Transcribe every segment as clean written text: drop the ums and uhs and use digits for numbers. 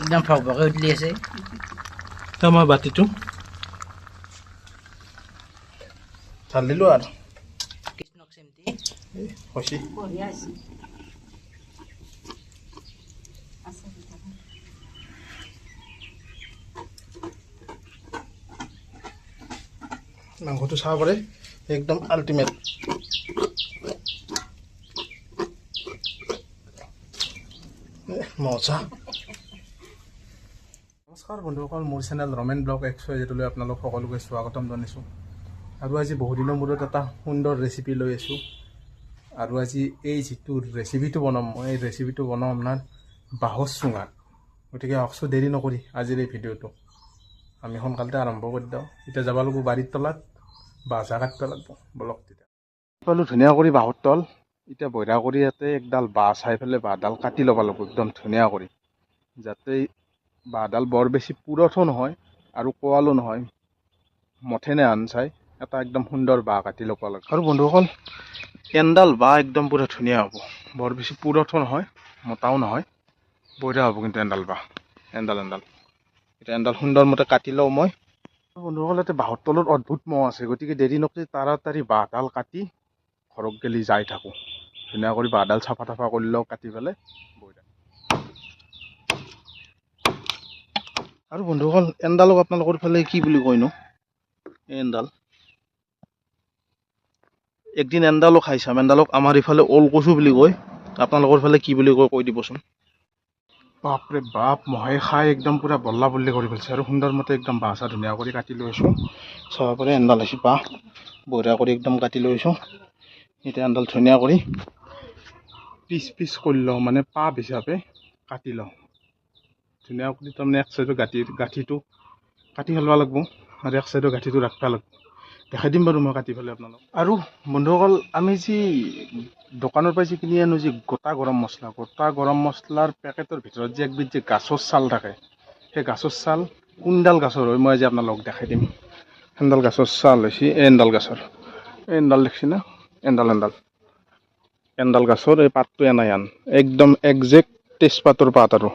একদম ফকফকে উঠলি আছে। মই বাতিটো ঢাল দিলোঁ আৰু কৃষ্ণক চেমটি হৈছে। বঢ়িয়া আছে। মাংসটো চাব পাৰে একদম আল্টিমেট। মজা। নমস্কাৰ বন্ধুসকল, মোৰ চেনেল ৰমেন ব্লগ XYZ আপোনালোক সকলোকে স্বাগতম জনাইছোঁ। আৰু আজি বহুদিনৰ মূৰত এটা সুন্দৰ ৰেচিপি লৈ আছোঁ। আৰু আজি এই যিটো ৰেচিপিটো বনাম মই, এই ৰেচিপিটো বনাম আপোনাৰ বাঁহৰ চুঙাত। গতিকে আহকচোন দেৰি নকৰি আজিৰ এই ভিডিঅ'টো আমি সোনকালতে আৰম্ভ কৰি দিওঁ। এতিয়া যাব লাগিব বাৰীৰ তলত, বাঁহ চাহ কাটিব লাগিব। বলক তেতিয়া পালোঁ ধুনীয়া কৰি বাঁহৰ তল। এতিয়া বঢ়িয়া কৰি ইয়াতে একডাল বাঁহ চাই পেলাই বাঁহডাল কাটি ল'ব লাগিব একদম ধুনীয়া কৰি, যাতে বাঁহডাল বৰ বেছি পুৰঠো নহয় আৰু কোৱালো নহয়, মথেনে আন চাই এটা একদম সুন্দৰ বাঁহ কাটি ল'ব লাগে। আৰু বন্ধুসকল, এনডাল বাঁহ একদম পুৰা ধুনীয়া হ'ব, বৰ বেছি পুৰঠো নহয় মোটাও নহয়, বঢ়িয়া হ'ব কিন্তু এনডাল বাঁহ। এনডাল এতিয়া এনডাল সুন্দৰমতে কাটি লওঁ মই। বন্ধুসকল, ইয়াতে বাঁহৰ তলত অদ্ভুত মহ আছে, গতিকে দেৰি নকৰি তাড়াতাড়ি বাঁহডাল কাটি ঘৰত গেলি যাই থাকোঁ। ধুনীয়া কৰি বাঁহডাল চাফা তাফা কৰি লওঁ কাটি পেলাই। আৰু বন্ধুসকল, এনডালক আপোনালোকৰ ফালে কি বুলি কয়নো? এনডাল একদিন এনডালো খাই চাম। এনডালক আমাৰ ইফালে ওলকচু বুলি কয়, আপোনালোকৰ ফালে কি বুলি কয় কৈ দিবচোন। বাপৰে বাপ, মহে খাই একদম পুৰা বল্লা বল্লি কৰি পেলাইছে। আৰু সুন্দৰমতে একদম বাঁহ চাহ ধুনীয়া কৰি কাটি লৈছোঁ। চাব পাৰে এনডাল হৈছে বাঁহ, বঢ়িয়া কৰি একদম কাটি লৈছোঁ। এতিয়া এনডাল ধুনীয়া কৰি পিচ পিচ কৰি লওঁ, মানে পাত হিচাপে কাটি লওঁ ধুনীয়া কৰি। তাৰমানে এক চাইডৰ গাঁঠিটো কাটি পেলাব লাগিব আৰু এক চাইডৰ গাঁঠিটো ৰাখিব লাগিব। দেখাই দিম বাৰু মই কাটি পেলাই আপোনালোক। আৰু বন্ধুসকল, আমি যি দোকানৰ পৰা যি কিনি আনো যি গোটা গৰম মছলাৰ পেকেটৰ ভিতৰত যে একবিধ যে গাছৰ ছাল থাকে, সেই গাছৰ ছাল কোনডাল গাছৰ হয় মই আজি আপোনালোকক দেখাই দিম। এনডাল গাছৰ ছাল হৈছে এনডাল গাছৰ, এনডাল দেখছি না, এনডাল গাছৰ এই পাতটো এনাই আন একদম একজেক্ট তেজপাতৰ পাত। আৰু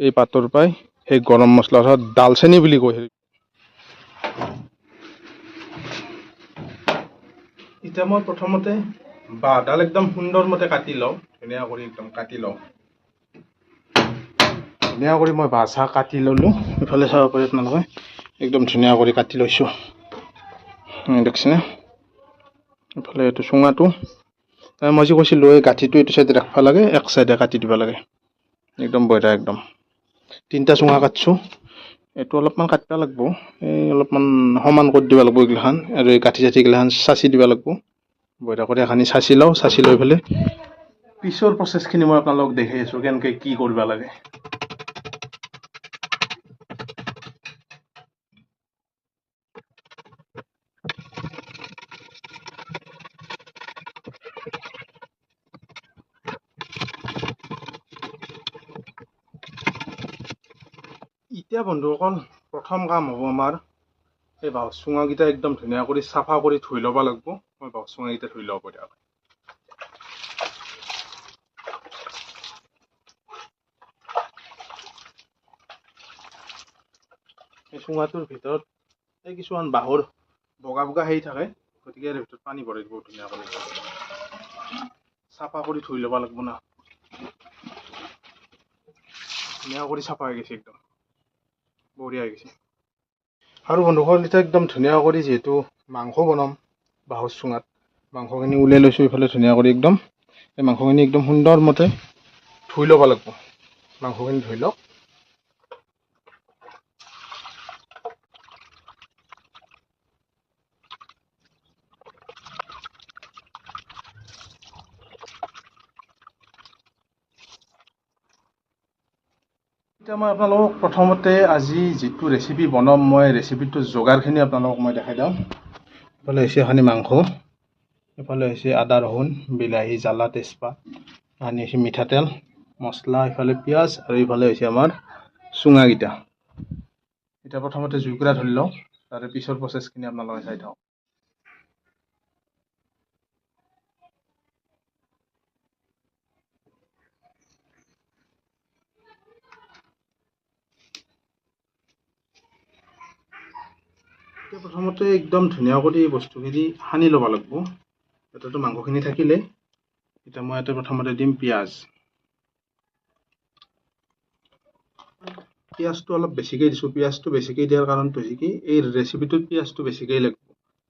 এই পাতৰ পৰাই সেই গৰম মছলা ডালচেনি বুলি কয়। এতিয়া মই প্ৰথমতে বাঁহডাল একদম সুন্দৰমতে কাটি লওঁ, ধুনীয়া কৰি একদম কাটি লওঁ। ধুনীয়া কৰি মই বাঁহ চাহ কাটি ল'লোঁ। ইফালে চাব পাৰি আপোনালোকে একদম ধুনীয়া কৰি কাটি লৈছোঁ, দেখিছেনে। ইফালে এইটো চুঙাটো মই যে কৈছিলোঁ এই গাঁঠিটো এইটো চাইডে ৰাখিব লাগে, এক চাইডে কাটি দিব লাগে। একদম বঢ়িয়া, একদম 3টা চুঙা কাটছোঁ। এইটো অলপমান কাটিব লাগিব, এই অলপমান সমান কৰি দিব লাগিব এইগিলাখান, আৰু এই গাঁঠি চাঠিগিলাখান চাচি দিব লাগিব। বঢ়িয়া কৰি এখানি চাচি লওঁ, চাচি লৈ পেলাই পিছৰ প্ৰচেছখিনি মই আপোনালোকক দেখাই আছোঁ কেনেকৈ কি কৰিব লাগে। এতিয়া বন্ধুসকল, প্ৰথম কাম হ'ব আমাৰ এই বাঁহৰ চুঙাকেইটা একদম ধুনীয়া কৰি চাফা কৰি ধুই ল'ব লাগিব। মই বাঁহৰ চুঙাকেইটা ধুই ল'ব পাৰোঁ। এই চুঙাটোৰ ভিতৰত এই কিছুমান বাঁহৰ বগা বগা হেৰি থাকে, গতিকে ইয়াৰ ভিতৰত পানী ভৰাই দিব ধুনীয়া কৰি। চাফা কৰি ধুই ল'ব লাগিব না, ধুনীয়া কৰি চাফা হৈ গৈছে, একদম বঢ়িয়া হৈ গৈছে। আৰু বন্ধুসকল, এতিয়া একদম ধুনীয়া কৰি যিহেতু মাংস বনাম বাঁহৰ চুঙাত, মাংসখিনি উলিয়াই লৈছোঁ। ইফালে ধুনীয়া কৰি একদম এই মাংসখিনি একদম সুন্দৰমতে ধুই ল'ব লাগিব। মাংসখিনি ধুই লওক। এতিয়া মই আপোনালোকক প্ৰথমতে আজি যিটো ৰেচিপি বনাম, মই ৰেচিপিটোৰ যোগাৰখিনি আপোনালোকক মই দেখাই দিওঁ। ইফালে হৈছে এখনি মাংস, ইফালে হৈছে আদা ৰহুন বিলাহী জ্বালা তেজপাত, এখনি হৈছে মিঠাতেল মছলা, ইফালে পিঁয়াজ, আৰু ইফালে হৈছে আমাৰ চুঙাকেইটা। এতিয়া প্ৰথমতে জুইকুৰা ধৰি লওঁ, তাৰে পিছৰ প্ৰচেছখিনি আপোনালোকে চাই থাকক। প্ৰথমতে একদম ধুনীয়া কৰি বস্তুখিনি সানি ল'ব লাগিব। এটাতো মাংসখিনি থাকিলে এতিয়া মই ইয়াতে প্ৰথমতে দিম পিঁয়াজ। পিঁয়াজটো অলপ বেছিকৈ দিছোঁ। পিঁয়াজটো বেছিকৈ দিয়াৰ কাৰণটো হৈছে কি, এই ৰেচিপিটোত পিঁয়াজটো বেছিকৈ লাগিব।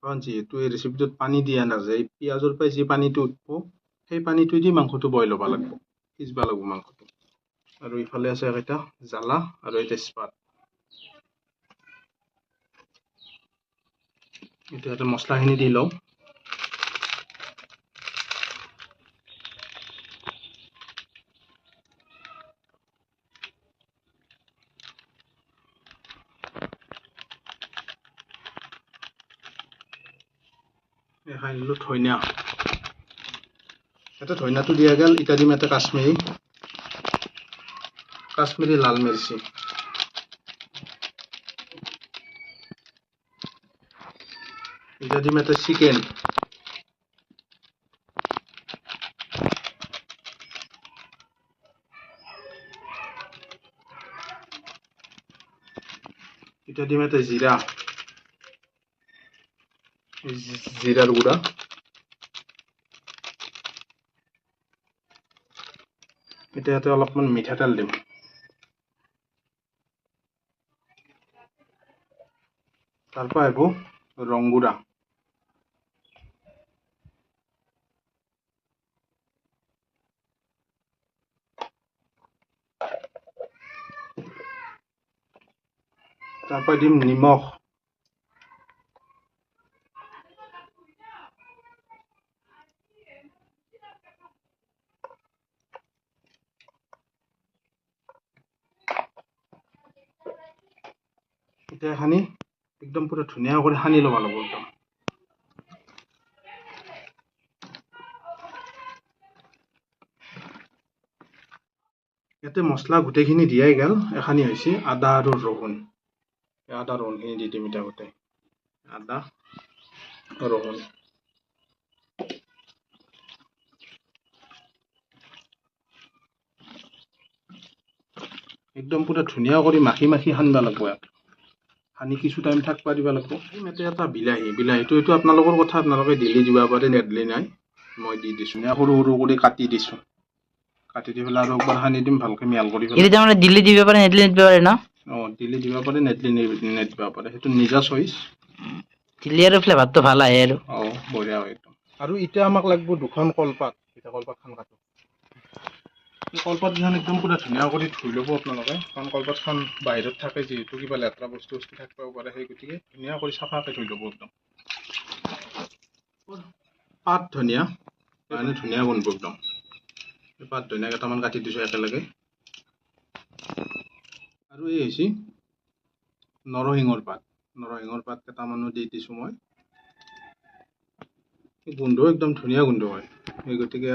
কাৰণ যিহেতু এই ৰেচিপিটোত পানী দিয়া নাযায়, পিঁয়াজৰ পৰাই যি পানীটো উঠব, সেই পানীটো দি মাংসটো বইল হ'ব লাগিব, সিজব লাগিব মাংসটো। আৰু ইফালে আছে এটা জ্বালা আৰু এই তেজপাত। এতিয়া ইয়াতে মছলাখিনি দি লওঁ। খাই দিলোঁ ধনিয়া। ইয়াতে ধনিয়াটো দিয়া গ'ল। এতিয়া দিম ইয়াতে কাশ্মীৰী লাল মিৰ্চি। এতিয়া দিম ইয়াতে চিকেন। এতিয়া দিম ইয়াতে জিৰা, জিৰাৰ গুড়া। এতিয়া ইয়াতে অলপমান মিঠাতেল দিম। তাৰপৰা আহিব ৰং গুড়া। তাৰপৰা দিম নিমখ। এতিয়া সানি একদম পুৰা ধুনীয়া কৰি সানি ল'ব লাগিব একদম। ইয়াতে মছলা গোটেইখিনি দিয়াই গ'ল। এখানি হৈছে আদা আৰু ৰহুন। আদা ৰহুনখিনি দি দিম এতিয়া গোটেই। আদা ৰহুন। একদম পুৰা ধুনীয়া কৰি মাখি সানিব লাগিব ইয়াত। সানি কিছু টাইম থাকিব দিব লাগিব। ইয়াতে এটা বিলাহীটো এইটো আপোনালোকৰ কথা, আপোনালোকে দিলে দিব পাৰে, নেদিলে নাই। মই দি দিছোঁ, সৰু সৰু কৰি কাটি দিছোঁ। কাটি দি পেলাই আৰু একবাৰ সানি দিম, ভালকৈ মিহল কৰি পেলাই। তাৰমানে দিলে দিব পাৰে, নেদিলে নিদিব পাৰে ন? দিলে দিব পাৰে, নেদিলে নিদিব পাৰে, সেইটো নিজা চইচ। দিলে আৰু ফ্লেভাৰটো ভাল আহে আৰু। বঢ়িয়া হয় একদম। আৰু এতিয়া আমাক লাগিব দুখন কলপাত। এতিয়া কলপাতখন কাটো। কলপাতখন একদম পুৰা ধুনীয়া কৰি ধুই ল'ব আপোনালোকে, কাৰণ কলপাতখন বাহিৰত থাকে যিহেতু, কিবা লেতেৰা বস্তু থাকিব পাৰে, সেই গতিকে ধুনীয়া কৰি চাফাকৈ ধুই ল'ব একদম। পাত ধনিয়া মানে ধুনীয়া বনব একদম। পাত ধনিয়া কেইটামান কাটি দিছোঁ একেলগে। আৰু এই হৈছে নৰসিংহৰ পাত কেইটামানো দি দিছোঁ মই। গোন্ধ একদম ধুনীয়া গোন্ধ হয়, সেই গতিকে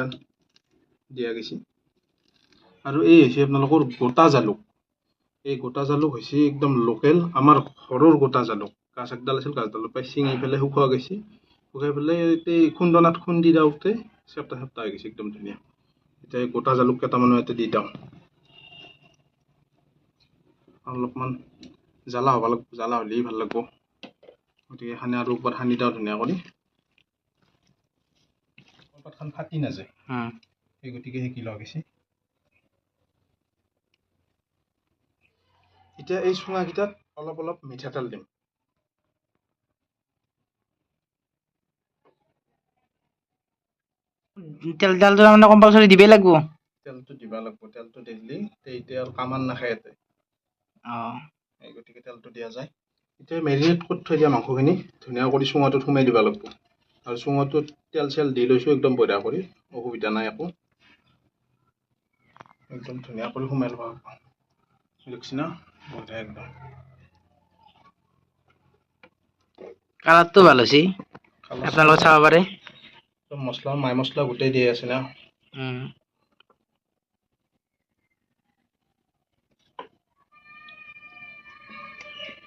দিয়া গৈছে। আৰু এই হৈছে আপোনালোকৰ গোটা জালুক। এই গোটা জালুক হৈছে একদম লোকেল, আমাৰ ঘৰৰ গোটা জালুক। গাছ একডাল আছিল, গাছডালৰ পৰা ছিঙি পেলাই শুকোৱা গৈছে। শুকাই পেলাই এই খুন্দনাত খুন্দি দিওঁতে চেপ্টা হৈ গৈছে, একদম ধুনীয়া। এতিয়া এই গোটা জালুক কেইটামানো ইয়াতে দি দিওঁ। অলপমান জ্বালা হ'ব লাগিব, জ্বালা হ'লেই ভাল লাগিব। গতিকে সানি আৰু একবাৰ সানি দিওঁ ধুনীয়া কৰি। কলপাতখন ফাটি নাযায়, সেই গতিকে সেকি লোৱা গৈছে। এতিয়া এই চুঙাকেইটাত অলপ অলপ মিঠাতেল দিম। তেলটো মানে কম্পালচৰি দিবই লাগিব। তেলটো দিব লাগিব, তেলটো দিলে এতিয়া আৰু কামান নাখায় ইয়াতে। এই গতিকে তেলটো দিয়া যায়। এতিয়া মেৰিনেট কৰি থৈ দিয়া মাংসখিনি ধুনীয়া কৰি চুঙাটোত সোমাই দিব লাগিব। আৰু চুঙাটোত তেল চেল দি লৈছোঁ একদম বঢ়িয়া কৰি, অসুবিধা নাই একো। একদম ধুনীয়া কৰি সোমাই ল'ব লাগিব। দেখছি না, বঢ়িয়া একদম। কালাৰটো ভাল হৈছে, আপোনালোকে চাব পাৰে। মছলা, মাই মছলা গোটেই দিয়ে আছে না।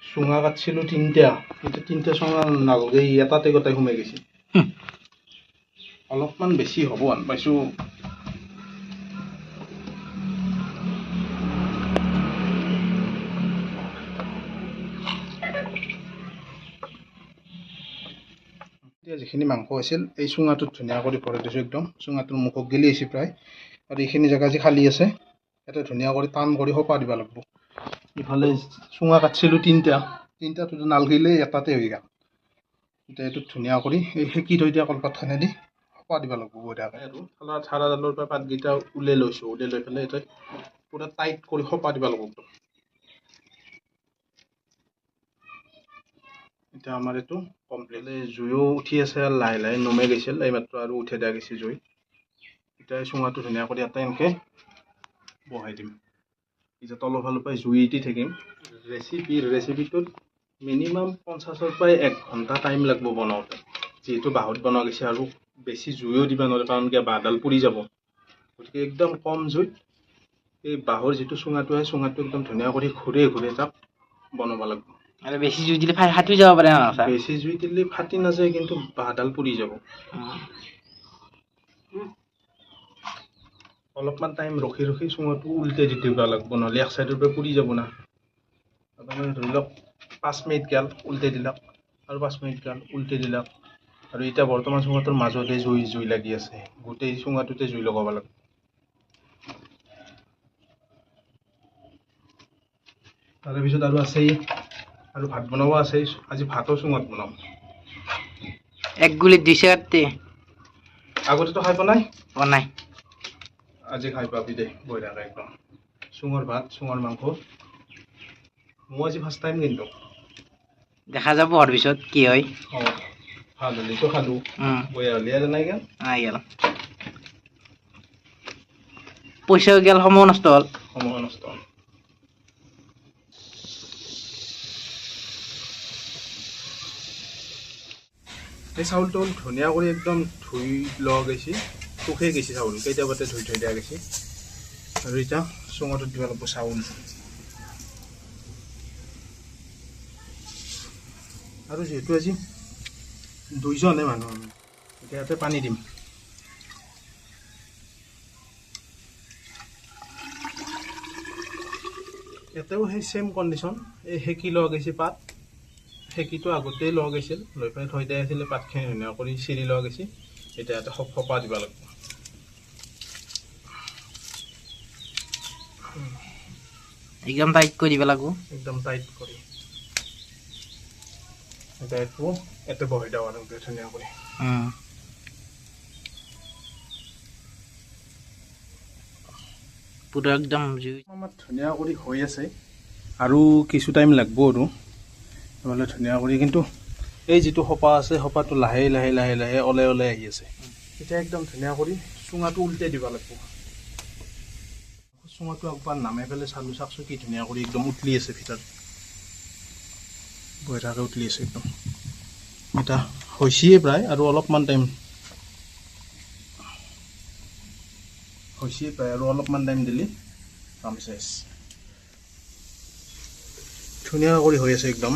চুঙা কাটছিলোঁ তিনিটা, এতিয়া তিনিটা চুঙা নালগে, এটাতে গোটেই সোমাই গৈছে। অলপমান বেছি হ'ব আন পাইছোঁ। এতিয়া যিখিনি মাংস আছিল এই চুঙাটোত ধুনীয়া কৰি ভৰাই দিছোঁ একদম চুঙাটোৰ মুখক গেলি আহিছে প্ৰায় আৰু এইখিনি জেগা যি খালী আছে ইয়াতে ধুনীয়া কৰি টান কৰি সোপা দিব লাগিব ইফালে চুঙা কাটছিলোঁ তিনিটাটো নালগিলে এটাতে হৈ গ'ল এতিয়া এইটোত ধুনীয়া কৰি এই সেকি থৈ দিয়া কলপাতখনে দি সোপা দিব লাগিব বঢ়িয়াকৈ আৰু ঠাৰাডালৰ পৰা পাতকেইটা উলিয়াই লৈছোঁ উলিয়াই লৈ পেলাই এতিয়া পূৰা টাইট কৰি সোপা দিব লাগিব এতিয়া আমাৰ এইটো কমপ্লিট জুইও উঠি আছে আৰু লাহে লাহে নমাই গৈছিল এইমাত্ৰ আৰু উঠাই দিয়া গৈছে জুই এতিয়া চুঙাটো ধুনীয়া কৰি এটা এনেকৈ বহাই দিম এতিয়া তলৰ ফালৰ পৰা জুই দি থাকিম ৰেচিপিটোত মিনিমাম 50ৰ পৰা 1 ঘণ্টা টাইম লাগিব বনাওঁতে যিহেতু বাঁহত বনোৱা গৈছে আৰু বেছি জুইও দিব নোৱাৰে কাৰণ কিয় বাঁহডাল পুৰি যাব গতিকে একদম কম জুইত এই বাঁহৰ যিটো চুঙাটো হয় চুঙাটো একদম ধুনীয়া কৰি ঘূৰে তাক বনাব লাগিব আৰু বেছি জুই দিলে ফাটি যাব পাৰে ন বেছি জুই দিলে ফাটি নাযায় কিন্তু বাঁহডাল পুৰি যাব অলপমান টাইম ৰখি চুঙাটো উল্টাই দি দিব লাগিব নহ'লে এক চাইডৰ পৰা পুৰি যাব না আপুনি ধৰি লওক 5 মিনিট গেল উল্টাই দিলক আৰু 5 মিনিট গেল উল্টাই দিলক আৰু এতিয়া বৰ্তমান চুঙাটোৰ মাজতে জুই লাগি আছে গোটেই চুঙাটোতে জুই লগাব লাগিব তাৰপিছত আৰু আছেই আৰু ভাত বনাব আছেই আজি ভাতৰ চুঙাত বনাম এক গুলিত 2 কাটতে আগতেতো খাই পোৱা নাই আজি খাই পাবি দে বঢ়িয়াকৈ একদম চুঙৰ ভাত চুঙৰ মাংস মই আজি ফাৰ্ষ্ট টাইম কিন্তু দেখা যাব হোৱাৰ পিছত কি হয় ভাল হ'লেতো খালোঁ বঢ়িয়া হ'লে আৰু নাই গেল পইচাও গেল সময় নষ্ট হ'ল এই চাউলটো ধুনীয়া কৰি একদম ধুই লোৱা গৈছে শুকাই গৈছে চাউল কেতিয়াবাতে ধুই থৈ দিয়া গৈছে আৰু এতিয়া চুঙাটোত দিব লাগিব চাউল আৰু যিহেতু আজি 2জনে মানুহ আমি এতিয়া ইয়াতে পানী দিম ইয়াতেও সেই চেম কণ্ডিশ্যন এই সেকি লোৱা গৈছে পাত সেকিটো আগতেই লোৱা গৈছিল লৈ পেলাই থৈ দিয়া আছিলে পাতখিনি ধুনীয়া কৰি চিৰি লোৱা গৈছে এতিয়া ইয়াতে সোপা দিব লাগিব একদম টাইট কৰি দিব লাগিব একদম টাইট কৰি এতিয়া এইটো ইয়াতে বহাই দিওঁ আৰু ধুনীয়া কৰি পুৰা একদম জুই আমাৰ ধুনীয়া কৰি হৈ আছে আৰু কিছু টাইম লাগিব আৰু নহ'লে ধুনীয়া কৰি কিন্তু এই যিটো সোপা আছে সোপাটো লাহে ওলাই আহি আছে এতিয়া একদম ধুনীয়া কৰি চুঙাটো উল্টাই দিব লাগিব চুঙাটো একবাৰ নামাই পেলাই চাকচোন কি ধুনীয়া কৰি একদম উতলি আছে ভিতৰত বঢ়িয়াকৈ উতলি আছে একদম এটা হৈছেই প্ৰায় আৰু অলপমান টাইম দিলে কাম চেচ ধুনীয়া কৰি হৈ আছে একদম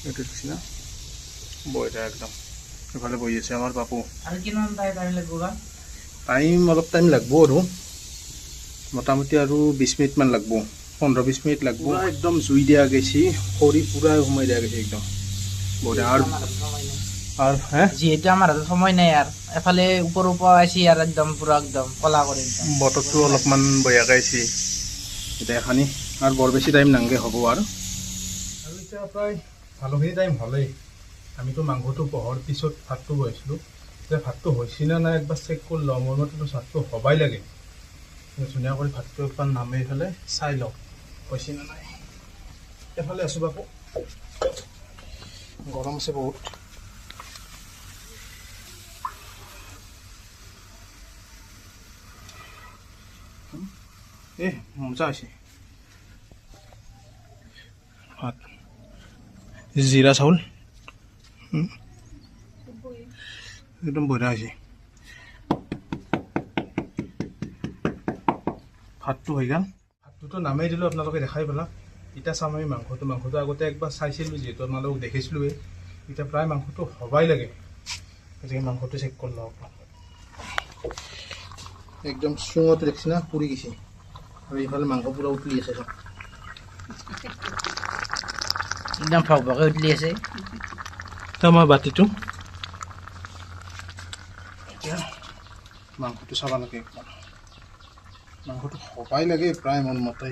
এইটো নিচিনা বঢ়িয়া একদম এইফালে বহি আছে আমাৰ পাপু আৰু কিমান টাইম লাগিব অলপ টাইম লাগিব আৰু মোটামুটি আৰু 20 মিনিটমান লাগিব 15-20 মিনিট লাগিব একদম জুই দিয়া গৈছে খৰি পূৰা সোমাই দিয়া গৈছে একদম বঢ়িয়া আৰু যিহেতু আমাৰ হাতত সময় নাই আৰু এফালে ওপৰ আছে আৰু একদম পুৰা একদম কলা কৰি বতৰটো অলপমান বঢ়িয়াকৈ আহিছে এতিয়া এখানি আৰু বৰ বেছি টাইম নাংগে হ'ব আৰু এতিয়া প্ৰায় ভালোখিনি টাইম হ'লেই আমিতো মাংসটো বহৰ পিছত ভাতটো বহাইছিলোঁ যে ভাতটো হৈছে নে নাই একবাৰ চেক কৰি লওঁ মোৰ মতেতো ভাতটো হ'বাই লাগে ধুনীয়া কৰি ভাতটো একবাৰ নামাই পেলাই চাই লওঁ হৈছে নে নাই এফালে আছোঁ বাপু গৰম আছে বহুত মজা হৈছে ভাত জিৰা চাউল একদম বঢ়িয়া হৈছে ভাতটো হৈ গ'ল ভাতটোতো নামাই দিলোঁ আপোনালোকে দেখাই পেলাক এতিয়া চাম আমি মাংসটো আগতে একবাৰ চাইছিলোঁ যিহেতু আপোনালোকক দেখিছিলোঁৱেই এতিয়া প্ৰায় মাংসটো হ'বাই লাগে গতিকে মাংসটো চেক কৰি লওঁ একদম চুঙতে দেখিছে না পুৰি গৈছে আৰু এইফালে মাংস পুৰা উতলি আছে একদম ফকফকে উতলি আছে আমাৰ বাতিটো মাংসটো চাব লাগে একদম মাংসটো সবাই লাগে প্ৰায় মন মতে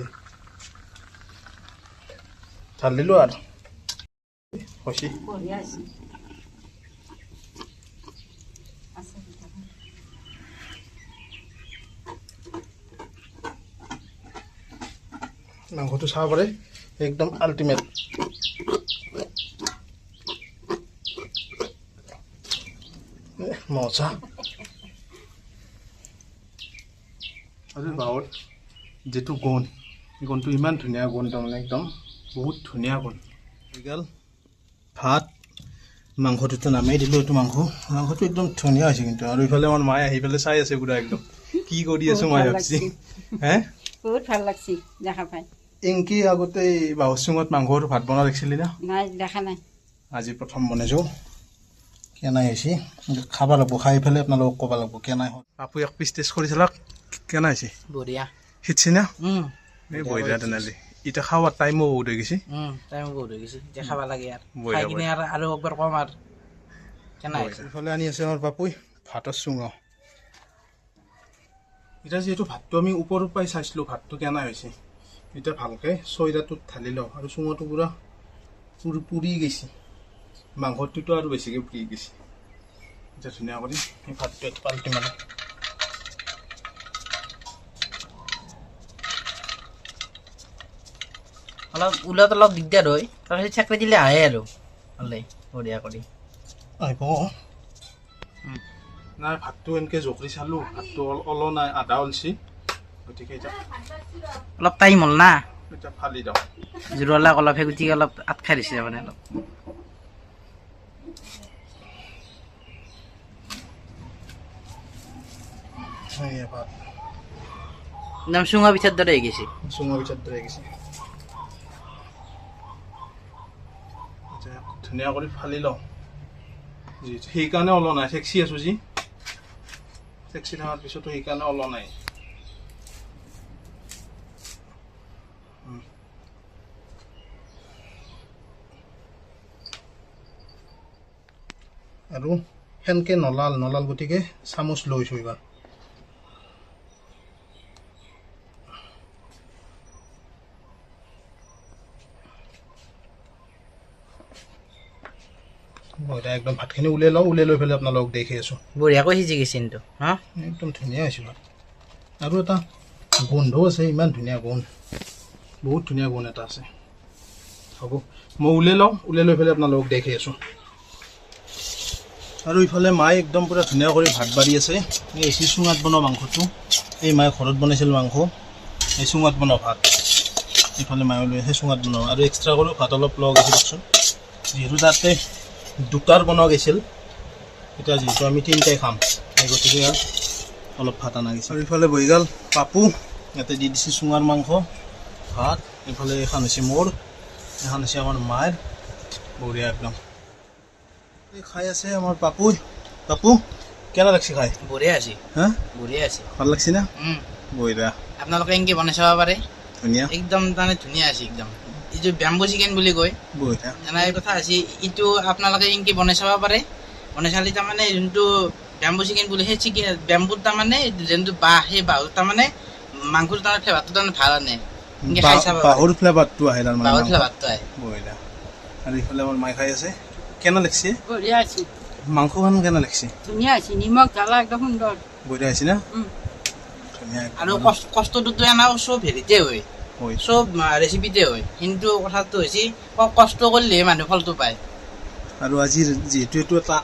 ঢাল দিলোঁ আৰু হৈছে মাংসটো চাব পাৰে একদম আল্টিমেট মজা আৰু গাঁৱত যিটো গোন্ধ গোন্ধটো ইমান ধুনীয়া গোন্ধ তাৰমানে একদম বহুত ধুনীয়া গোন্ধ গ'ল ভাত মাংসটোতো নামেই দিলোঁ এইটো মাংসটো একদম ধুনীয়া হৈছে কিন্তু আৰু ইফালে আমাৰ মায়ে আহি পেলাই চাই আছে পুৰা একদম কি কৰি আছো মায়ে ভাবছি হে বহুত ভাল লাগছি দেখা পাই ইংকি আগতে বাহুচুঙত মাংসটো ভাত বনাই দেখিছিলি না নাই দেখা নাই আজি প্ৰথম বনাইছোঁ কেনাই হৈছে খাব লাগিব খাই পেলাই আপোনালোকক ক'ব লাগিব কেনাই হ'ল আপু এক পিচ টেষ্ট কৰি চালক কেনাই হৈছে বঢ়িয়া সিটছি না এই বঢ়িয়া তেনেহ'লে এতিয়া খাৱাৰ টাইমো বহুত হৈ গৈছে টাইম বহুত হৈ গৈছে এতিয়া খাব লাগে আৰু বঢ়িয়া, খাই কিনে আৰু একবাৰ কম আৰু কেনে হৈছে ইফালে আনি আছে আমাৰ পাপুই ভাতৰ চুঙ এতিয়া যিহেতু ভাতটো আমি ওপৰৰ পৰাই চাইছিলোঁ ভাতটো কেনে হৈছে এতিয়া ভালকৈ চয়দাটোত ঢালি লওঁ আৰু চুঙটো পুৰা পুৰি গৈছে মাংসটোতো আৰু বেছিকৈ পুৰি গৈছে এতিয়া ধুনীয়া কৰি সেই ভাতটো এটা পাল্টি মাৰোঁ অলপ ওলোৱাত অলপ দিগদাৰ হয় তাৰপিছত চেক দিলে আহে আৰু ভালে বঢ়িয়া কৰি আহিব নাই ভাতটো এনেকৈ জোখৰি চালোঁ ভাতটো অল নাই আধা ওলছি গতিকে এতিয়া অলপ টাইম হ'ল না এতিয়া ফালি দিওঁ জোৰলাক অলপ সেই গতিকে অলপ আট খাই দিছে মানে অলপ ভাত একদম চুঙা পিঠাৰ দৰে হৈ গৈছে চুঙৰ ভিতৰত ধৰি গৈছে ধুনীয়া কৰি ফালি লওঁ যিহেতু সেইকাৰণে ওলোৱা নাই চেকচি আছোঁ যি চেকচি থকাৰ পিছতো সেইকাৰণে ওলোৱা নাই আৰু সেনকে নলাল গতিকে চামুচ লৈছোঁ এইবাৰ একদম ভাতখিনি উলিয়াই লওঁ উলিয়াই লৈ পেলাই আপোনালোকক দেখি আছোঁ বঢ়িয়াকৈ সিজি গৈছে কিন্তু হা একদম ধুনীয়া হৈছে ভাত আৰু এটা গোন্ধও আছে ইমান ধুনীয়া গোন্ধ বহুত ধুনীয়া গোন্ধ এটা আছে হ'ব মই উলিয়াই লওঁ উলিয়াই লৈ পেলাই আপোনালোকক দেখি আছোঁ আৰু ইফালে মায়ে একদম পূৰা ধুনীয়া কৰি ভাত বাঢ়ি আছে এই এচি চুঙাত বনোৱা মাংসটো এই মায়ে ঘৰত বনাইছিল মাংস এই চুঙাত বনোৱা ভাত ইফালে মায়ে লৈ সেই চুঙাত বনোৱা আৰু এক্সট্ৰা কৰি ভাত অলপ লোৱা গৈছে দিয়কচোন যিহেতু তাতে দুটাৰ বনোৱা গৈছিল এতিয়া যিহেতু আমি তিনিটাই খাম সেই গতিকে অলপ ভাত অনা গৈছে আৰু ইফালে বহি গ'ল পাপু ইয়াতে দি দিছে চুঙাৰ মাংস ভাত এইফালে এখন হৈছে মোৰ এখন হৈছে আমাৰ মায়েৰ বঢ়িয়া একদম খাই আছে আমাৰ পাপু কেনে লাগছে খাই বঢ়িয়া আছে হা বঢ়িয়া আছে ভাল লাগছে না বঢ়িয়া আপোনালোকে এনেকৈ বনাই চাব পাৰে ধুনীয়া একদম তাৰমানে ধুনীয়া আছে একদম এইটো বেম্বু চিকেন বুলি কয় বঢ়িয়া এনে কথা আছে এইটো আপোনালোকে এনেকৈ বনাই চাব পাৰে বনাই চালে তাৰমানে যোনটো বেম্বু চিকেন বুলি সেই চিকেন বেম্বুত তাৰমানে যোনটো বাঁহ সেই বাঁহত তাৰমানে মাংসটো তাৰমানে ফ্লেভাৰটো তাৰমানে ভাল আনে এনেকৈ খাই চাব বাহুৰ ফ্লেভাৰটো আহে তাৰমানে বাঁহৰ ফ্লেভাৰটো আহে বঢ়িয়া আৰু ইফালে আমাৰ মায়ে খাই আছে কেনে লাগছে বঢ়িয়া আছে মাংসখন কেনে লাগছে ধুনীয়া আছে নিমখ জ্বালা একদম সুন্দৰ বঢ়িয়া হৈছে না ধুনীয়া আৰু কষ্টটোতো এনে চব হেৰিতে হয় চব ৰেচিপিতে হয় কিন্তু কথাটো হৈছে কষ্ট কৰিলে মানুহ ফলটো পায় আৰু আজি যিহেতু এইটো এটা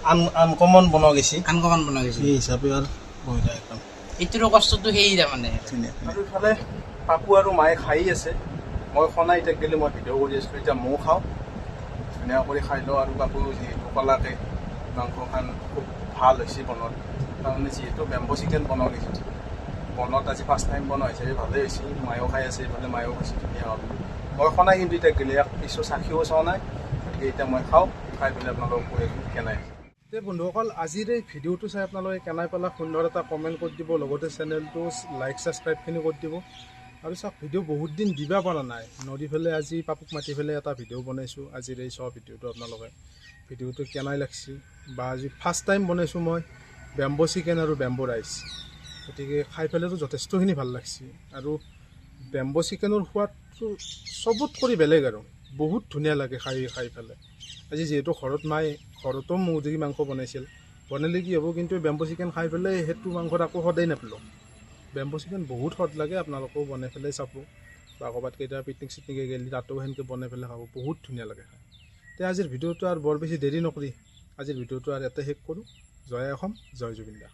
আনকমন বনোৱা গৈছে আনকমন বনোৱা গৈছে সেই হিচাপে আৰু বঢ়িয়া একদম এইটোৰো কষ্টটো সেই তাৰমানে ধুনীয়া আৰু ইফালে পাপু আৰু মায়ে খাই আছে মই খনাই এতিয়া গ'লে মই ভিডিঅ' কৰি আছিলোঁ এতিয়া ময়ো খাওঁ ধুনীয়া কৰি খাই লওঁ আৰু পাপু যিহেতু ক'লাকে মাংসখন খুব ভাল হৈছে বনোৱাত তাৰমানে যিহেতু বেম্বো চিকেন বনোৱা গৈছে বনোৱাত আজি ফাৰ্ষ্ট টাইম বনোৱা হৈছে ভালেই হৈছে মায়েও খাই আছে এইফালে মায়েও খাইছে ধুনীয়া হ'ল মই খনাই কিন্তু এতিয়া গ'লে এক পিছো চাখিও চোৱা নাই গতিকে এতিয়া মই খাওঁ খাই পেলাই আপোনালোকক কৈ আছোঁ কেনাই তে বন্ধুসকল আজিৰ এই ভিডিঅ'টো চাই আপোনালোকে কেনাই পেলাই সুন্দৰ এটা কমেণ্ট কৰি দিব লগতে চেনেলটো লাইক ছাবস্ক্ৰাইবখিনি কৰি দিব আৰু চাওক ভিডিঅ' বহুত দিন দিবা পৰা নাই নদী পেলাই আজি পাপুক মাতি পেলাই এটা ভিডিঅ' বনাইছোঁ আজিৰ এই চোৱা ভিডিঅ'টো আপোনালোকে ভিডিঅ'টো কেনাই লাগছে বা আজি ফাৰ্ষ্ট টাইম বনাইছোঁ মই বেম্বো চিকেন আৰু বেম্বো ৰাইচ গতিকে খাই পেলাইতো যথেষ্টখিনি ভাল লাগছে আৰু বেম্বো চিকেনৰ সোৱাদটো চবত কৰি বেলেগ আৰু বহুত ধুনীয়া লাগে খাই পেলাই আজি যিহেতু ঘৰত মায়ে ঘৰতো মুৰ্গী মাংস বনাইছিল বনালে কি হ'ব কিন্তু বেম্বো চিকেন খাই পেলাই সেইটো মাংসত আকৌ সদায় নাপালোঁ বেম্বো চিকেন বহুত সোৱাদ লাগে আপোনালোকেও বনাই পেলাই চাব বা ক'ৰবাত কেইটা পিকনিক চিকনিকে গ'লে তাতো সেনেকৈ বনাই পেলাই খাব বহুত ধুনীয়া লাগে খাই এতিয়া আজিৰ ভিডিঅ'টো আৰু বৰ বেছি দেৰি নকৰি আজিৰ ভিডিঅ'টো আৰু ইয়াতে শেষ কৰোঁ জয় অসম জয় জুবিন দা